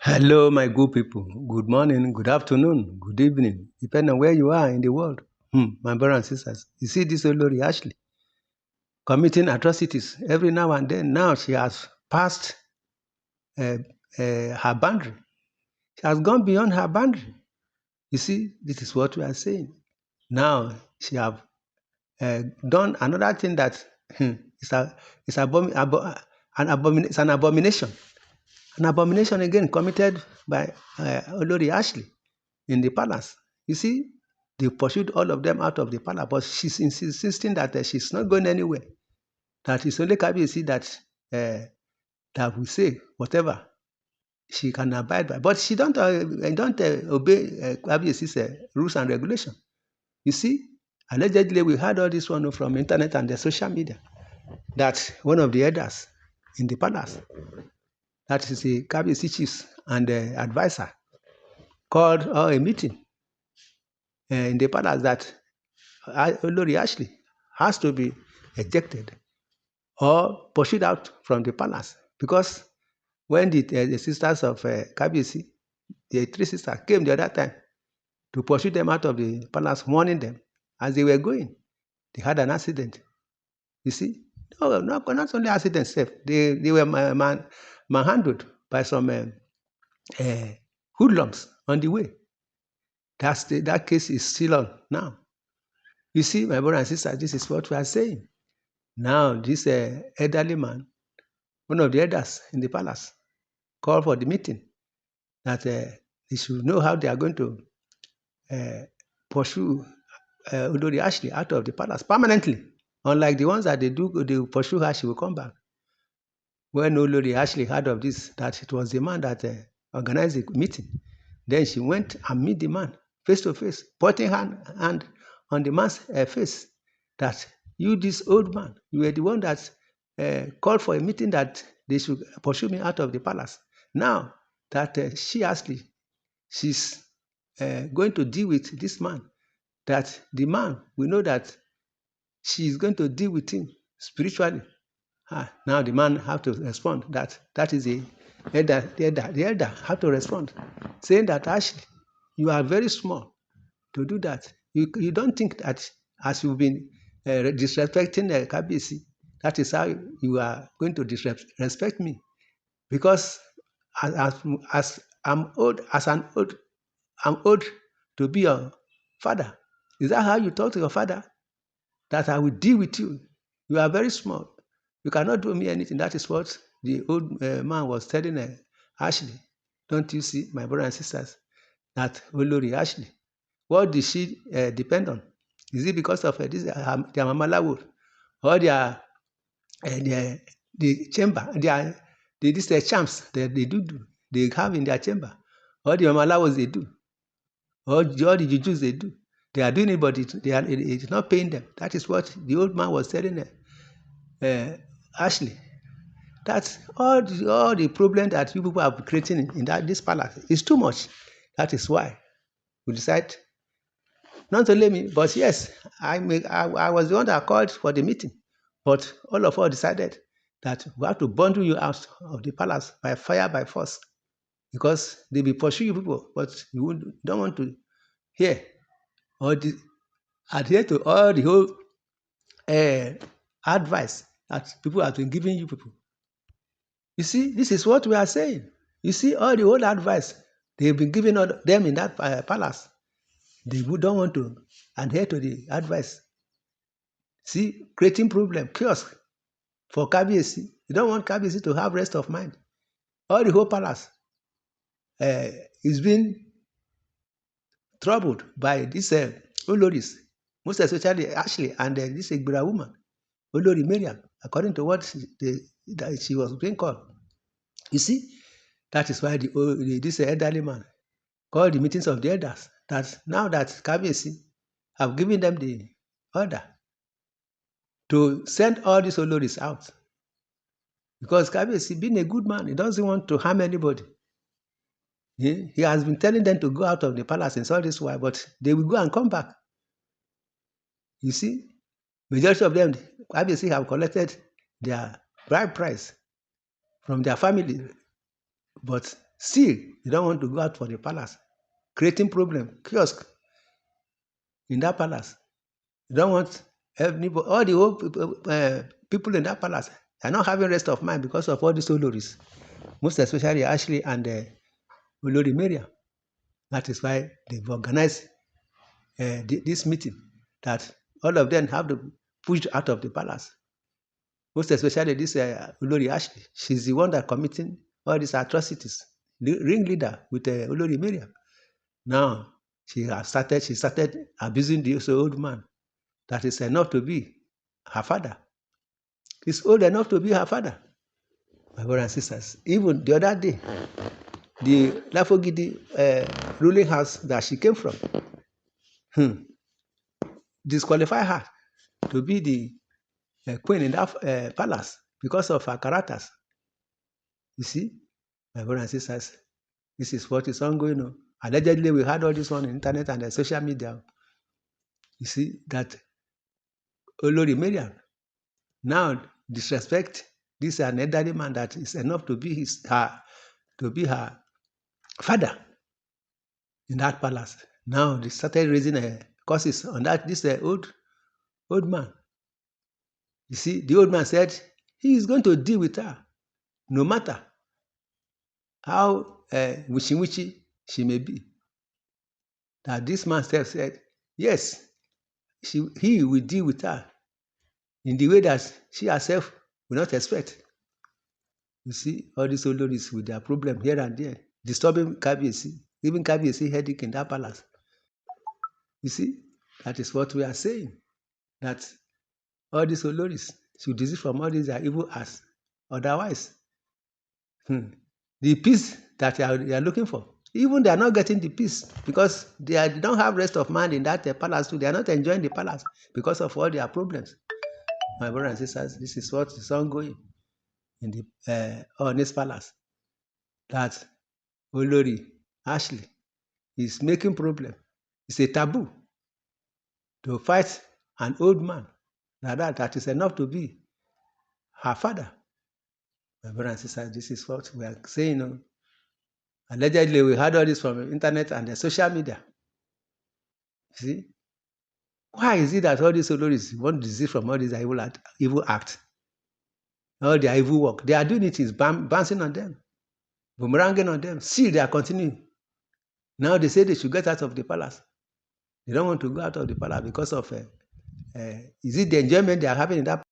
Hello, my good people. Good morning, good afternoon, good evening, depending on where you are in the world. My brothers and sisters, you see this Oolori Ashley committing atrocities every now and then. Now she has passed uh, her boundary. She has gone beyond her boundary. You see, this is what we are saying. Now she have done another thing that is it's an abomination. An abomination again committed by Oolori Ashley in the palace. You see, they pursued all of them out of the palace, but she's insisting that she's not going anywhere. That it's only Kabiyesi that will say whatever she can abide by. But she don't obey Kabiyesi's rules and regulation. You see, allegedly we heard all this one from internet and the social media that one of the elders in the palace, that is the Kabiyesi chiefs and the advisor, called a meeting in the palace that Oolori Ashley has to be ejected or pursued out from the palace, because when the sisters of Kabiyesi, the three sisters, came the other time to pursue them out of the palace, warning them, as they were going, they had an accident. You see, no, not only accident, safe. They were manhandled by some hoodlums on the way. That case is still on now. You see, my brother and sister, this is what we are saying. Now, this elderly man, one of the elders in the palace, called for the meeting that they should know how they are going to pursue Oolori Ashley out of the palace permanently. Unlike the ones that they pursue her, she will come back. When Oolori Ashley heard of this, that it was the man that organized the meeting, then she went and meet the man face to face, putting her hand on the man's face, that you, this old man, you were the one that called for a meeting that they should pursue me out of the palace. Now that Ashley, she's going to deal with this man, that the man, we know that she is going to deal with him spiritually. Now the man have to respond. That is the elder have to respond, saying that Ashley, you are very small to do that. You don't think that as you've been disrespecting Kabiyesi, that is how you are going to disrespect me. Because as I'm old, I'm old to be your father. Is that how you talk to your father? That I will deal with you. You are very small. You cannot do me anything. That is what the old man was telling Ashley. Don't you see, my brothers and sisters, that Oolori Ashley, what did she depend on? Is it because of this their Mamalawo, or the chamber, these charms that they have in their chamber, or the Mamalawos they do, or all the jujus they do? They are doing it, but it is not paying them. That is what the old man was telling Ashley. That's all the problem that you people are creating in this palace is too much. That is why we decide, not only me, but yes, I was the one that called for the meeting, but all of us decided that we have to bundle you out of the palace by fire, by force, because they will pursue you people, but you don't want to hear or adhere to all the whole advice that people have been giving you people. You see, this is what we are saying. You see, all the whole advice they've been giving them in that palace, they don't want to adhere to the advice. See, creating problem, chaos for Kabiyesi. You don't want Kabiyesi to have rest of mind. All the whole palace is being troubled by these Oloris, most especially Ashley and this Igbira woman, Oolori Mariam, according to what she was being called. You see, that is why this elderly man called the meetings of the elders, that now that Kabiyesi have given them the order to send all these Oloris out. Because Kabiyesi, being a good man, he doesn't want to harm anybody. He has been telling them to go out of the palace and all this while, but they will go and come back. You see, majority of them, Kabiyesi, have collected their bride price from their family, but Still, they don't want to go out for the palace, creating problem, kiosk in that palace. They don't want anybody, all the old people in that palace are not having rest of mind because of all these Oloris, most especially Ashley and Oolori Mariam. That is why they've organized this meeting, that all of them have to push out of the palace. Most especially this Oolori Ashley. She's the one that committing all these atrocities. The ringleader with Oolori Mariam. Now she started abusing this old man that is enough to be her father. He's old enough to be her father. My brothers and sisters. Even the other day, the Lafogidi ruling house that she came from disqualify her to be the queen in that palace because of her characters. You see, my brothers and sisters, this is what is ongoing. Allegedly, we had all this on the internet and the social media. You see that Oolori Mariam now disrespect this an elderly man that is enough to be her father in that palace. Now they started raising curses on this old man. You see, the old man said he is going to deal with her, no matter how wishy-wishy she may be. That this man said, yes, he will deal with her in the way that she herself will not expect. You see, all these Oloris with their problem here and there, disturbing Kabiyesi, even Kabiyesi headache in that palace. You see, that is what we are saying, that all these Oloris should desist from all these evil acts. Otherwise, the peace that they are looking for, even they are not getting the peace because they don't have rest of mind in that palace too. They are not enjoying the palace because of all their problems. My brothers and sisters, this is what is ongoing in the Ooni'S palace. That Oolori Ashley is making problem. It's a taboo to fight an old man like that is enough to be her father. My brothers and sisters, this is what we are saying. Allegedly, we heard all this from the internet and the social media. See? Why is it that all these Oloris want to desist from all these evil acts? All their evil work. They are doing it is bouncing on them, boomeranging on them. Still, they are continuing. Now they say they should get out of the palace. They don't want to go out of the palace because of, is it the enjoyment they are having in that